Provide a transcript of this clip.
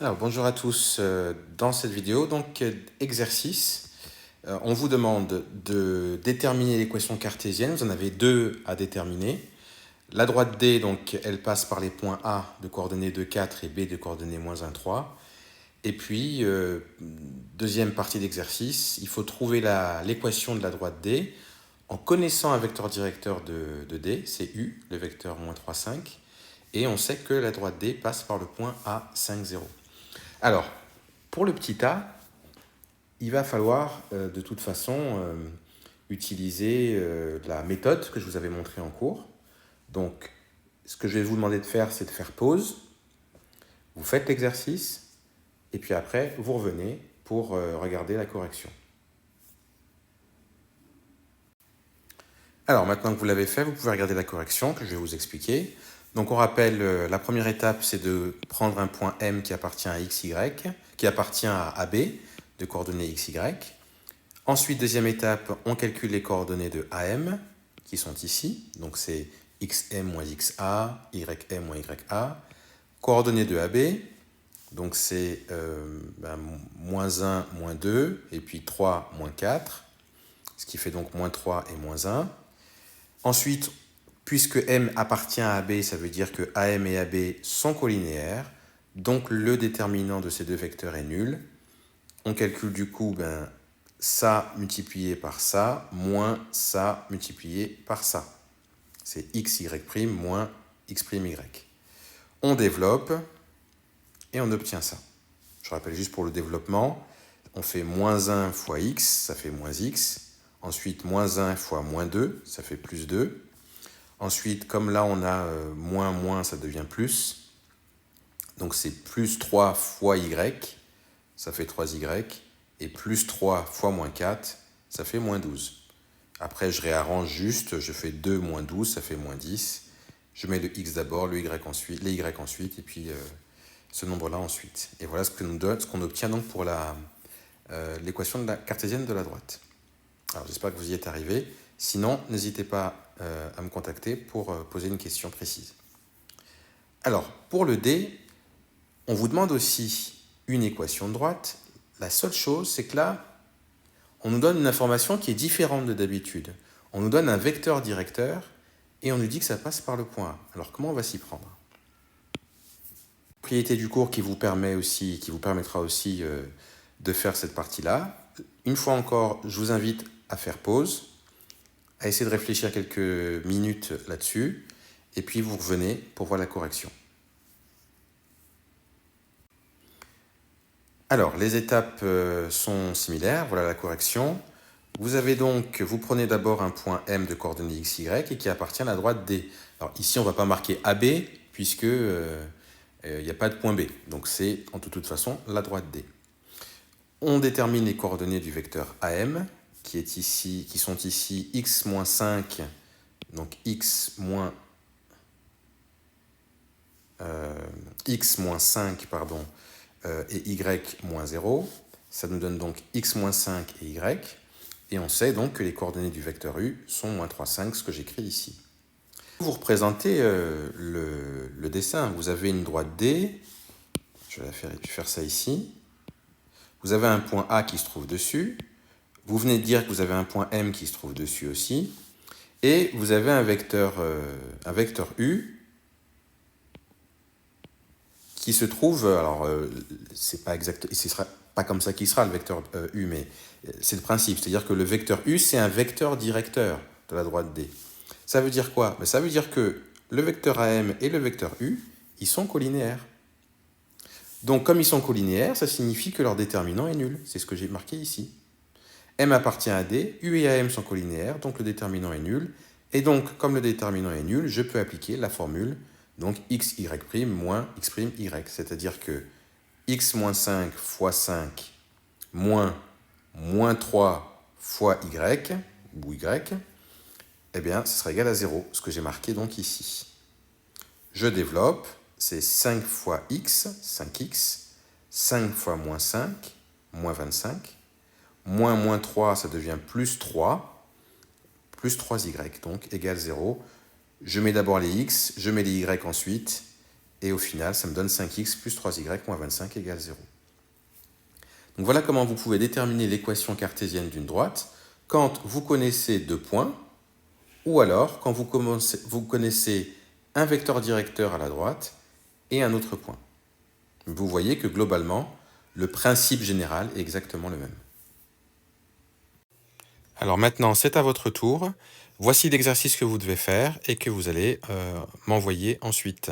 Alors, bonjour à tous. Dans cette vidéo, exercice, on vous demande de déterminer l'équation cartésienne. Vous en avez deux à déterminer. La droite D, donc, elle passe par les points A de coordonnées 2, 4 et B de coordonnées -1, 3. Et puis, deuxième partie d'exercice, il faut trouver l'équation de la droite D en connaissant un vecteur directeur de D, c'est U, le vecteur -3, 5. Et on sait que la droite D passe par le point A, 5, 0. Alors, pour le petit a, il va falloir de toute façon utiliser la méthode que je vous avais montrée en cours. Donc, ce que je vais vous demander de faire, c'est de faire pause. Vous faites l'exercice et puis après, vous revenez pour regarder la correction. Alors, maintenant que vous l'avez fait, vous pouvez regarder la correction que je vais vous expliquer. Donc, on rappelle, la première étape, c'est de prendre un point M qui appartient à XY, qui appartient à AB, de coordonnées XY. Ensuite, deuxième étape, on calcule les coordonnées de AM, qui sont ici. Donc, c'est XM moins XA, YM moins YA. Coordonnées de AB, donc c'est -1, -2, et puis 3, -4, ce qui fait donc -3 et -1. Ensuite, puisque M appartient à AB, ça veut dire que AM et AB sont collinéaires, donc le déterminant de ces deux vecteurs est nul. On calcule du coup ça multiplié par ça, moins ça multiplié par ça. C'est XY' moins X'Y. On développe et on obtient ça. Je rappelle juste pour le développement, on fait -1 fois X, ça fait -X. Ensuite, -1 fois -2, ça fait +2. Ensuite, comme là, on a moins, ça devient plus. Donc, c'est +3 fois Y, ça fait 3Y. Et +3 fois -4, ça fait -12. Après, je réarrange juste, je fais 2 moins 12, ça fait -10. Je mets le X d'abord, les Y ensuite, et puis ce nombre-là ensuite. Et voilà ce qu'on obtient donc pour l'équation de la cartésienne de la droite. Alors, j'espère que vous y êtes arrivé. Sinon, n'hésitez pas à me contacter pour poser une question précise. Alors, pour le D, on vous demande aussi une équation de droite. La seule chose, c'est que là, on nous donne une information qui est différente de d'habitude. On nous donne un vecteur directeur et on nous dit que ça passe par le point A. Alors, comment on va s'y prendre? Propriété du cours qui vous permettra aussi de faire cette partie-là. Une fois encore, je vous invite à faire pause, à essayer de réfléchir quelques minutes là-dessus, et puis vous revenez pour voir la correction. Alors, les étapes sont similaires, voilà la correction. Vous prenez d'abord un point M de coordonnées XY et qui appartient à la droite D. Alors ici, on ne va pas marquer AB puisque il n'y a pas de point B. Donc c'est en toute façon la droite D. On détermine les coordonnées du vecteur AM qui sont ici x moins 5, donc x moins 5 et y moins 0. Ça nous donne donc x moins 5 et y. Et on sait donc que les coordonnées du vecteur U sont -3, 5, ce que j'écris ici. Vous représentez le dessin. Vous avez une droite D. Je vais faire ça ici. Vous avez un point A qui se trouve dessus. Vous venez de dire que vous avez un point M qui se trouve dessus aussi. Et vous avez un vecteur U qui se trouve, alors c'est pas exact, ce sera pas comme ça qu'il sera le vecteur U, mais c'est le principe, c'est-à-dire que le vecteur U, c'est un vecteur directeur de la droite D. Ça veut dire quoi? Ça veut dire que le vecteur AM et le vecteur U, ils sont collinéaires. Donc comme ils sont collinéaires, ça signifie que leur déterminant est nul. C'est ce que j'ai marqué ici. M appartient à D, U et AM sont collinéaires, donc le déterminant est nul. Et donc, comme le déterminant est nul, je peux appliquer la formule donc xy' moins x'y. C'est-à-dire que x moins 5 fois 5 moins -3 fois y, ou y, eh bien, ce sera égal à 0, ce que j'ai marqué donc ici. Je développe, c'est 5 fois x, 5x, 5 fois moins 5, moins 25, moins 3, ça devient plus 3, plus 3y, donc égale 0. Je mets d'abord les x, je mets les y ensuite, Et au final, ça me donne 5x plus 3y moins 25 égale 0. Donc voilà comment vous pouvez déterminer l'équation cartésienne d'une droite quand vous connaissez deux points, ou alors quand vous connaissez un vecteur directeur à la droite et un autre point. Vous voyez que globalement, le principe général est exactement le même. Alors maintenant, c'est à votre tour. Voici l'exercice que vous devez faire et que vous allez m'envoyer ensuite.